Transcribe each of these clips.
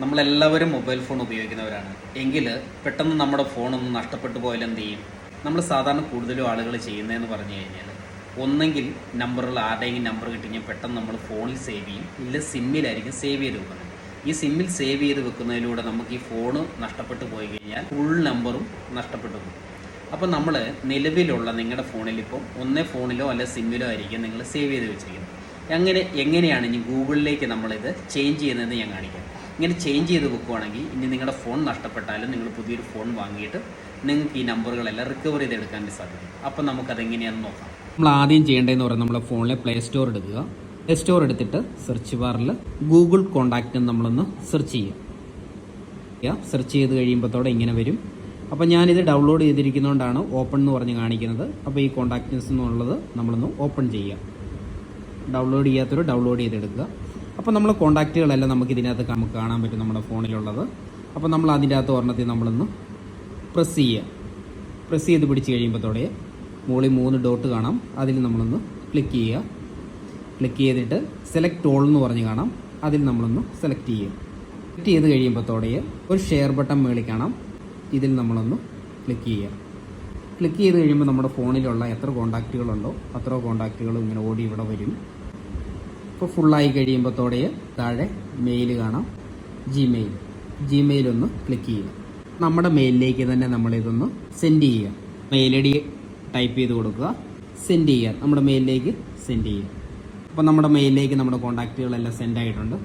നമ്മളെല്ലാവരും mobile phone ഉപയോഗിക്കുന്നവരാണ്. എങ്കിൽ പെട്ടെന്ന് നമ്മുടെ ഫോണൊന്ന് നഷ്ടപ്പെട്ടു പോയാൽ എന്ത് ചെയ്യും? നമ്മൾ സാധാരണ കൂടുതലും ആളുകൾ ചെയ്യുന്നതെന്ന് പറഞ്ഞു കഴിഞ്ഞാൽ ഒന്നെങ്കിൽ നമ്പറുകൾ ആരുടെയെങ്കിലും നമ്പർ കിട്ടിക്കഴിഞ്ഞാൽ പെട്ടെന്ന് നമ്മൾ ഫോണിൽ സേവ് ചെയ്യും, ഇല്ല സിമ്മിലായിരിക്കും സേവ് ചെയ്ത് വെക്കുന്നത്. ഈ സിമ്മിൽ സേവ് ചെയ്ത് വെക്കുന്നതിലൂടെ നമുക്ക് ഈ ഫോണ് നഷ്ടപ്പെട്ടു പോയി കഴിഞ്ഞാൽ ഫുൾ നമ്പറും നഷ്ടപ്പെട്ടു പോകും. അപ്പോൾ നമ്മൾ നിലവിലുള്ള നിങ്ങളുടെ ഫോണിൽ ഇപ്പോൾ ഒന്നേ ഫോണിലോ അല്ലെ സിമ്മിലോ ആയിരിക്കും നിങ്ങൾ സേവ് ചെയ്ത് വെച്ചിരിക്കുന്നത്. എങ്ങനെയാണ് ഇനി ഗൂഗിളിലേക്ക് നമ്മളിത് ചേഞ്ച് ചെയ്യുന്നതെന്ന് ഞാൻ കാണിക്കാം. ഇങ്ങനെ ചേഞ്ച് ചെയ്ത് വെക്കുവാണെങ്കിൽ ഇനി നിങ്ങളുടെ ഫോൺ നഷ്ടപ്പെട്ടാലും നിങ്ങൾ പുതിയൊരു ഫോൺ വാങ്ങിയിട്ട് നിങ്ങൾക്ക് ഈ നമ്പറുകളെല്ലാം റിക്കവർ ചെയ്തെടുക്കാൻ സാധിക്കും. അപ്പം നമുക്കതെങ്ങനെയാണെന്ന് നോക്കാം. നമ്മൾ ആദ്യം ചെയ്യേണ്ടതെന്ന് പറഞ്ഞാൽ നമ്മുടെ ഫോണിലെ പ്ലേ സ്റ്റോർ എടുക്കുക. പ്ലേ സ്റ്റോർ എടുത്തിട്ട് സെർച്ച് ബാറിൽ ഗൂഗിൾ കോണ്ടാക്റ്റ് നമ്മളൊന്ന് സെർച്ച് ചെയ്യുക. സെർച്ച് ചെയ്ത് കഴിയുമ്പോഴത്തോടെ ഇങ്ങനെ വരും. അപ്പോൾ ഞാനിത് ഡൗൺലോഡ് ചെയ്തിരിക്കുന്നതുകൊണ്ടാണ് ഓപ്പൺ എന്ന് പറഞ്ഞ് കാണിക്കുന്നത്. അപ്പോൾ ഈ കോണ്ടാക്റ്റ്സ് എന്നുള്ളത് നമ്മളൊന്ന് ഓപ്പൺ ചെയ്യുക. ഡൗൺലോഡ് ചെയ്യാത്തൊരു ഡൗൺലോഡ് ചെയ്തെടുക്കുക. അപ്പോൾ നമ്മൾ കോണ്ടാക്റ്റുകളെല്ലാം നമുക്ക് ഇതിനകത്ത് നമുക്ക് കാണാൻ പറ്റും നമ്മുടെ ഫോണിലുള്ളത്. അപ്പോൾ നമ്മൾ അതിൻ്റെ അകത്ത് ഒരെണ്ണത്തിൽ നമ്മളൊന്ന് പ്രസ് ചെയ്യുക. പ്രസ് ചെയ്ത് പിടിച്ച് കഴിയുമ്പോഴത്തോടെ മുകളിൽ 3 ഡോട്ട് കാണാം. അതിൽ നമ്മളൊന്ന് ക്ലിക്ക് ചെയ്യുക. ക്ലിക്ക് ചെയ്തിട്ട് സെലക്ട് ഓൾ എന്ന് പറഞ്ഞ് കാണാം. അതിൽ നമ്മളൊന്ന് സെലക്ട് ചെയ്യുക. സെലക്ട് ചെയ്ത് കഴിയുമ്പോഴത്തോടെ ഒരു ഷെയർ ബട്ടൺ മേളിൽ കാണാം. ഇതിൽ നമ്മളൊന്ന് ക്ലിക്ക് ചെയ്യുക. ക്ലിക്ക് ചെയ്ത് കഴിയുമ്പോൾ നമ്മുടെ ഫോണിലുള്ള എത്ര കോണ്ടാക്റ്റുകളുണ്ടോ അത്ര കോണ്ടാക്റ്റുകളും ഇങ്ങനെ ഓടി ഇവിടെ വരും. ഇപ്പോൾ ഫുള്ളായി കഴിയുമ്പോഴത്തോടെ താഴെ മെയിൽ കാണാം, ജിമെയിൽ ഒന്ന് ക്ലിക്ക് ചെയ്യുക. നമ്മുടെ മെയിലിലേക്ക് തന്നെ നമ്മളിതൊന്ന് സെൻഡ് ചെയ്യുക. മെയിൽ ഐ ഡി ടൈപ്പ് ചെയ്ത് കൊടുക്കുക, സെൻഡ് ചെയ്യുക. നമ്മുടെ മെയിലിലേക്ക് സെൻഡ് ചെയ്യുക. അപ്പോൾ നമ്മുടെ മെയിലിലേക്ക് നമ്മുടെ കോണ്ടാക്റ്റുകളെല്ലാം സെൻഡ് ആയിട്ടുണ്ട്.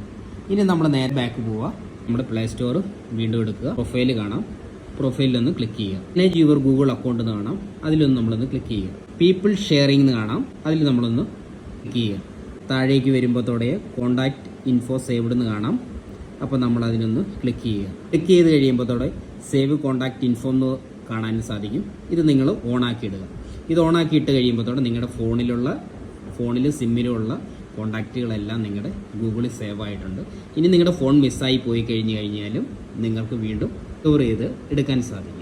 ഇനി നമ്മൾ നേരെ ബാക്ക് പോവുക. നമ്മുടെ പ്ലേ സ്റ്റോർ വീണ്ടും എടുക്കുക. പ്രൊഫൈൽ കാണാം, പ്രൊഫൈലിലൊന്ന് ക്ലിക്ക് ചെയ്യുക. മാനേജ് യുവർ ഗൂഗിൾ അക്കൗണ്ട് എന്ന് കാണാം. അതിലൊന്ന് നമ്മളൊന്ന് ക്ലിക്ക് ചെയ്യുക. പീപ്പിൾ ഷെയറിംഗ് എന്ന് കാണാം. അതിൽ നമ്മളൊന്ന് ക്ലിക്ക് ചെയ്യുക. താഴേക്ക് വരുമ്പോഴത്തോടെ കോണ്ടാക്ട് ഇൻഫോ സേവ്ഡ് എന്ന് കാണാം. അപ്പോൾ നമ്മൾ അതിനൊന്ന് ക്ലിക്ക് ചെയ്യുക. ക്ലിക്ക് ചെയ്ത് കഴിയുമ്പോഴത്തോടെ സേവ് കോണ്ടാക്ട് ഇൻഫോ എന്ന് കാണാൻ സാധിക്കും. ഇത് നിങ്ങൾ ഓണാക്കി ഇടുക. ഇത് ഓണാക്കി ഇട്ട് കഴിയുമ്പോഴത്തോടെ നിങ്ങളുടെ ഫോണിലും സിമ്മിലും ഉള്ള കോണ്ടാക്റ്റുകളെല്ലാം നിങ്ങളുടെ ഗൂഗിളിൽ സേവ് ആയിട്ടുണ്ട്. ഇനി നിങ്ങളുടെ ഫോൺ മിസ്സായി പോയി കഴിഞ്ഞാലും നിങ്ങൾക്ക് വീണ്ടും സ്റ്റോർ ചെയ്ത് എടുക്കാൻ സാധിക്കും.